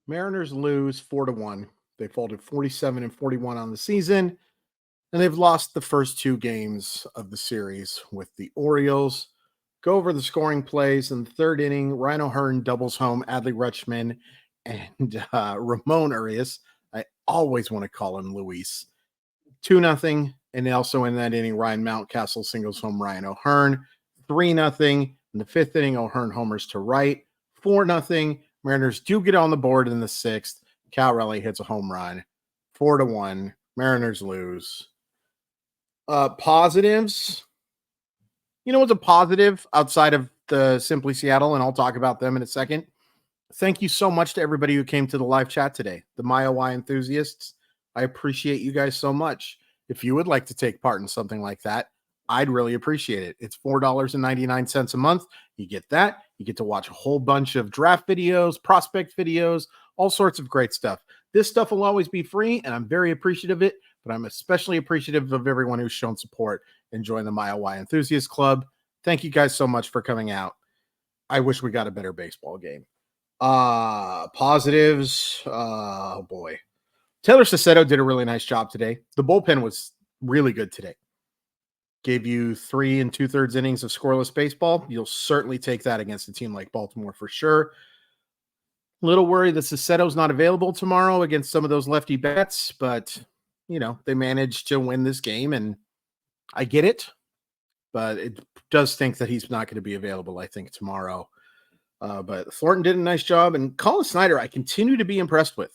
Mariners lose 4-1. They folded 47-41 on the season, and they've lost the first two games of the series with the Orioles. Go over the scoring plays in the third inning. Rhino Hearn doubles home Adley Rutschman and Ramon Urias. I always want to call him Luis. 2-0. And also in that inning, Ryan Mountcastle singles home Ryan O'Hearn. 3-0. In the fifth inning, O'Hearn homers to right. 4-0. Mariners do get on the board in the sixth. Cal Raleigh hits a home run. 4-1. Mariners lose. Positives. You know what's a positive outside of the Simply Seattle, and I'll talk about them in a second. Thank you so much to everybody who came to the live chat today. The MyOY enthusiasts, I appreciate you guys so much. If you would like to take part in something like that, I'd really appreciate it. It's $4.99 a month. You get that. You get to watch a whole bunch of draft videos, prospect videos, all sorts of great stuff. This stuff will always be free, and I'm very appreciative of it, but I'm especially appreciative of everyone who's shown support and joined the MyOY Enthusiast Club. Thank you guys so much for coming out. I wish we got a better baseball game. Positives. Oh, boy. Taylor Cicetto did a really nice job today. The bullpen was really good today. Gave you 3 2/3 innings of scoreless baseball. You'll certainly take that against a team like Baltimore for sure. Little worried that Cicetto's not available tomorrow against some of those lefty bats, but, you know, they managed to win this game, and I get it, but it does stink that he's not going to be available, I think, tomorrow. But Thornton did a nice job, and Colin Snyder, I continue to be impressed with.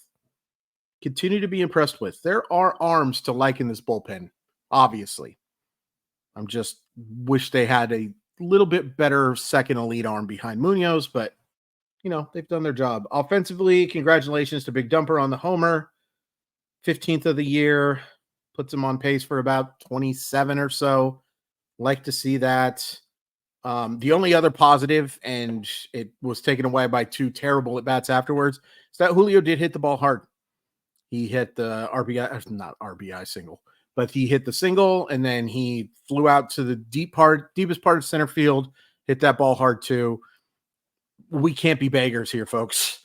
There are arms to like in this bullpen, obviously. I'm just wish they had a little bit better second elite arm behind Munoz, but, you know, they've done their job. Offensively, congratulations to Big Dumper on the homer. 15th of the year, puts him on pace for about 27 or so. Like to see that. The only other positive, and it was taken away by 2 terrible at-bats afterwards, is that Julio did hit the ball hard. He hit the RBI, not RBI single, but he hit the single, and then he flew out to the deepest part of center field, hit that ball hard too. We can't be beggars here, folks.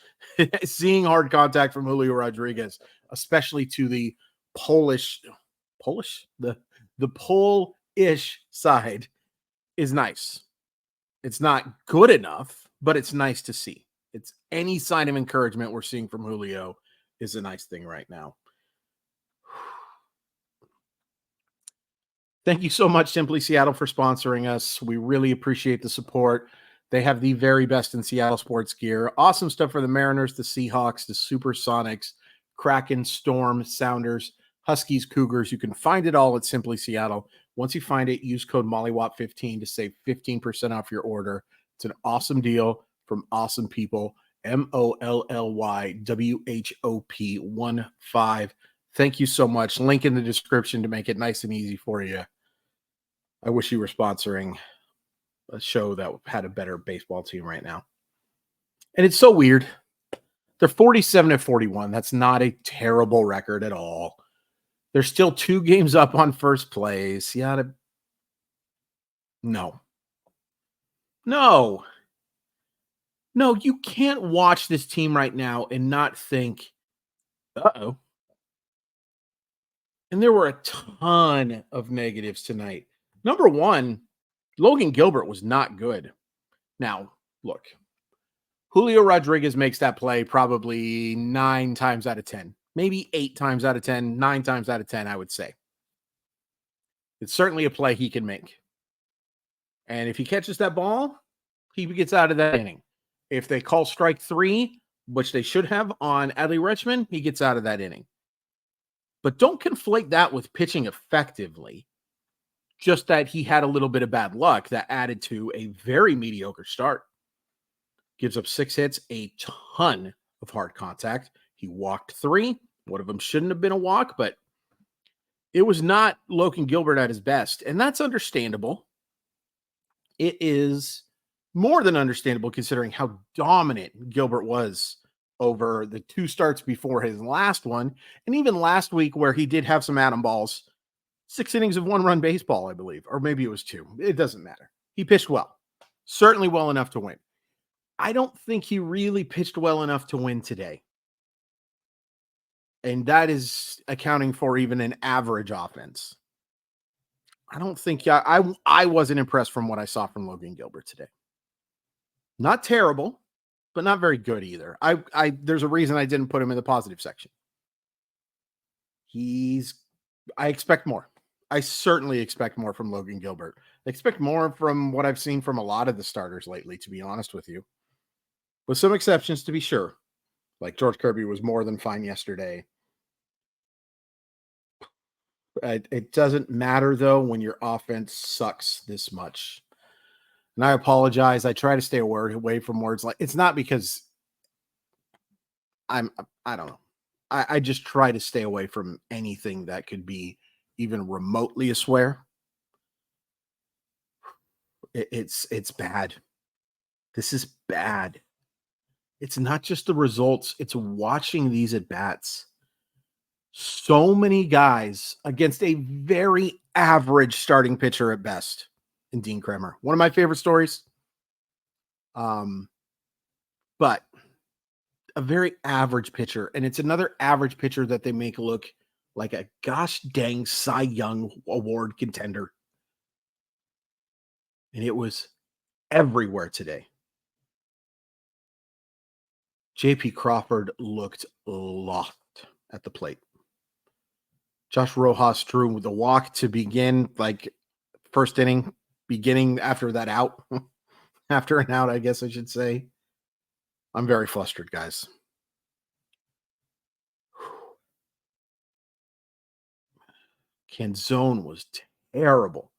Seeing hard contact from Julio Rodriguez, especially to the Polish, the Polish side, is nice. It's not good enough, but it's nice to see. It's any sign of encouragement we're seeing from Julio is a nice thing right now. Thank you so much, Simply Seattle, for sponsoring us. We really appreciate the support. They have the very best in Seattle sports gear. Awesome stuff for the Mariners, the Seahawks, the Supersonics, Kraken, Storm, Sounders, Huskies, Cougars. You can find it all at Simply Seattle. Once you find it, use code MOLLYWOP15 to save 15% off your order. It's an awesome deal from awesome people. MOLLYWHOP15. Thank you so much. Link in the description to make it nice and easy for you. I wish you were sponsoring a show that had a better baseball team right now. And it's so weird. They're 47-41. That's not a terrible record at all. They're still 2 games up on first place. No, you can't watch this team right now and not think, uh-oh. And there were a ton of negatives tonight. Number one, Logan Gilbert was not good. Now, look, Julio Rodriguez makes that play probably 9 times out of 10, maybe 8 times out of 10, 9 times out of 10, I would say. It's certainly a play he can make. And if he catches that ball, he gets out of that inning. If they call strike 3, which they should have on Adley Rutschman, he gets out of that inning. But don't conflate that with pitching effectively. Just that he had a little bit of bad luck that added to a very mediocre start. Gives up 6 hits, a ton of hard contact. He walked 3. One of them shouldn't have been a walk, but it was not Logan Gilbert at his best. And that's understandable. It is more than understandable considering how dominant Gilbert was over the 2 starts before his last one. And even last week where he did have some atom balls. 6 innings of 1-run baseball, I believe. Or maybe it was 2. It doesn't matter. He pitched well. Certainly well enough to win. I don't think he really pitched well enough to win today. And that is accounting for even an average offense. I don't think I wasn't impressed from what I saw from Logan Gilbert today. Not terrible, but not very good either. I there's a reason I didn't put him in the positive section. He's I expect more. I certainly expect more from Logan Gilbert. I expect more from what I've seen from a lot of the starters lately, to be honest with you. With some exceptions to be sure. Like George Kirby was more than fine yesterday. It doesn't matter though when your offense sucks this much. And I apologize. I try to stay away from words like it's not because I don't know. I just try to stay away from anything that could be even remotely a swear. It's bad. This is bad. It's not just the results, it's watching these at bats. So many guys against a very average starting pitcher at best in Dean Kremer. One of my favorite stories. Um, but a very average pitcher, and it's another average pitcher that they make look like a gosh dang Cy Young Award contender. And it was everywhere today. JP Crawford looked lost at the plate. Josh Rojas drew the walk to begin, like first inning, beginning after that out, after an out, I guess I should say. I'm very flustered, guys. Canzone was terrible.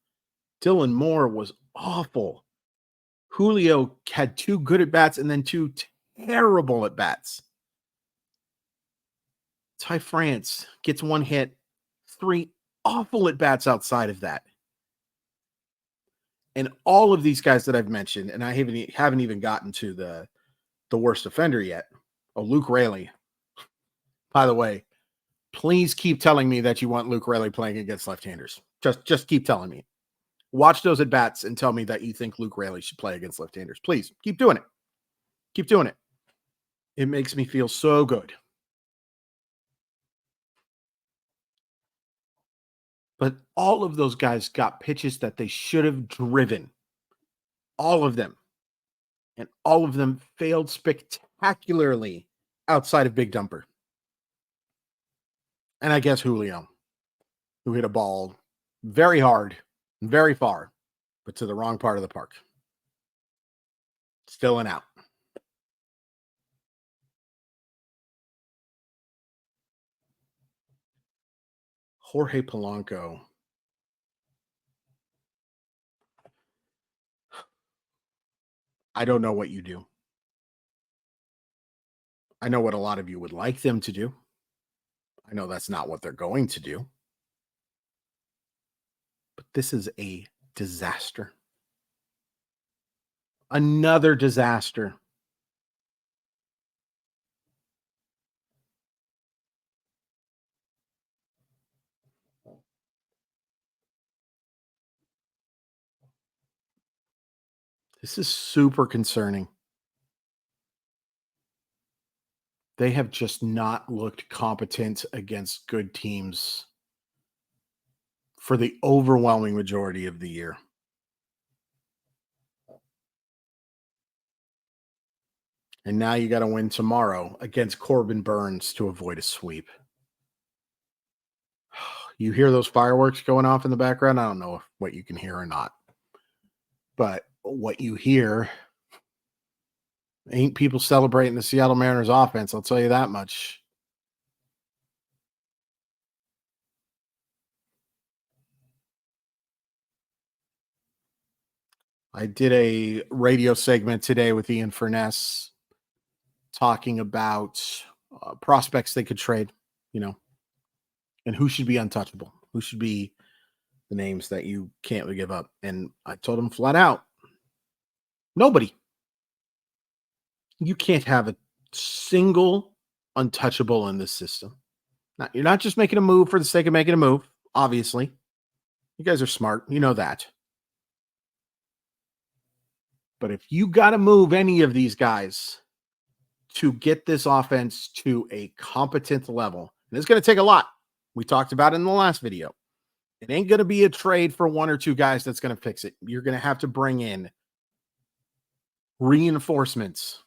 Dylan Moore was awful. Julio had 2 good at bats and then 2 terrible at bats. Ty France gets 1 hit, 3 awful at bats outside of that. And all of these guys that I've mentioned, and I haven't even gotten to the worst offender yet. Oh, Luke Raley. By the way, please keep telling me that you want Luke Raley playing against left-handers. Just keep telling me. Watch those at bats and tell me that you think Luke Raley should play against left-handers. Please keep doing it. Keep doing it. It makes me feel so good. But all of those guys got pitches that they should have driven. All of them. And all of them failed spectacularly outside of Big Dumper. And I guess Julio, who hit a ball very hard, very far, but to the wrong part of the park. Still an out. Jorge Polanco. I don't know what you do. I know what a lot of you would like them to do. I know that's not what they're going to do. But this is a disaster. Another disaster. This is super concerning. They have just not looked competent against good teams for the overwhelming majority of the year. And now you got to win tomorrow against Corbin Burns to avoid a sweep. You hear those fireworks going off in the background? I don't know what you can hear or not. But what you hear ain't people celebrating the Seattle Mariners offense, I'll tell you that much. I did a radio segment today with Ian Furness talking about prospects they could trade, and who should be untouchable, who should be the names that you can't give up. And I told him flat out, nobody. You can't have a single untouchable in this system. Now, you're not just making a move for the sake of making a move, obviously. You guys are smart. You know that. But if you got to move any of these guys to get this offense to a competent level, And it's going to take a lot. We talked about it in the last video. It ain't going to be a trade for one or two guys that's going to fix it. You're going to have to bring in reinforcements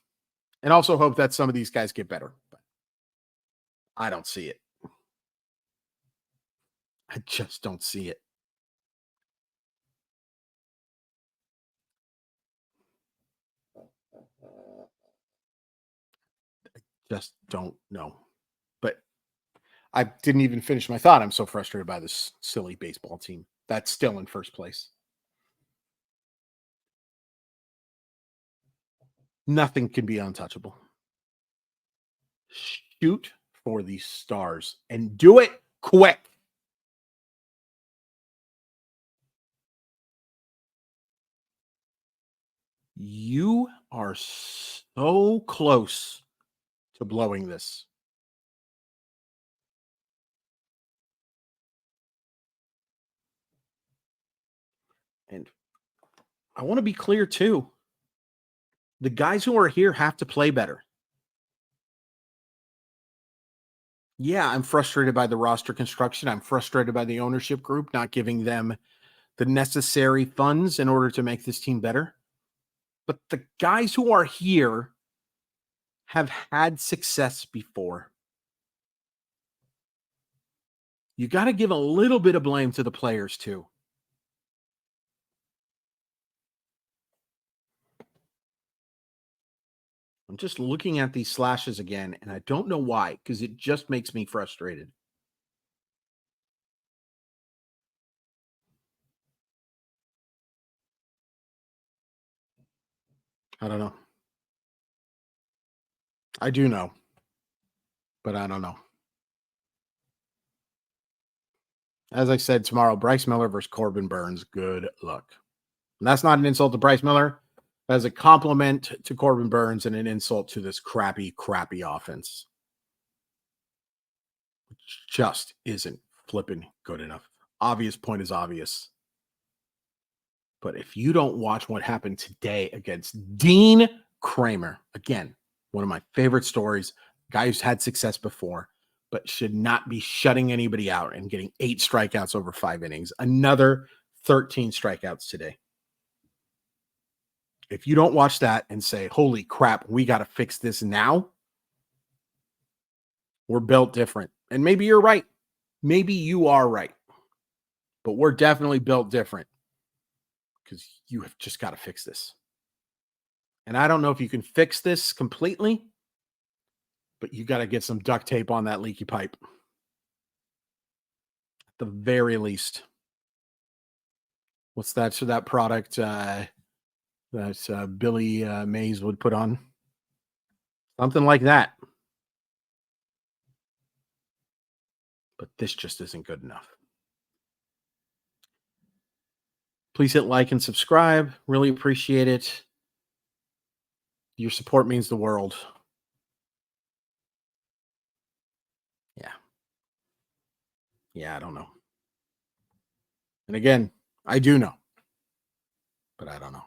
and also hope that some of these guys get better. But I don't see it. I just don't see it. Just don't know. But I didn't even finish my thought. I'm so frustrated by this silly baseball team that's still in first place. Nothing can be untouchable. Shoot for the stars and do it quick. You are so close to blowing this. And I want to be clear too. The guys who are here have to play better. Yeah, I'm frustrated by the roster construction. I'm frustrated by the ownership group not giving them the necessary funds in order to make this team better. But the guys who are here have had success before. You got to give a little bit of blame to the players too. I'm just looking at these slashes again, and I don't know why, because it just makes me frustrated. I don't know. I do know, but I don't know. As I said, tomorrow, Bryce Miller versus Corbin Burns. Good luck. And that's not an insult to Bryce Miller. That is a compliment to Corbin Burns and an insult to this crappy offense. Which just isn't flipping good enough. Obvious point is obvious. But if you don't watch what happened today against Dean Kramer, again, one of my favorite stories, guy who's had success before, but should not be shutting anybody out and getting 8 strikeouts over 5 innings. Another 13 strikeouts today. If you don't watch that and say, holy crap, we got to fix this now, we're built different. And maybe you're right. Maybe you are right. But we're definitely built different because you have just got to fix this. And I don't know if you can fix this completely, but you got to get some duct tape on that leaky pipe. At the very least. What's that? So that product that Billy Mays would put on? Something like that. But this just isn't good enough. Please hit like and subscribe. Really appreciate it. Your support means the world. Yeah. Yeah, I don't know. And again, I do know, but I don't know.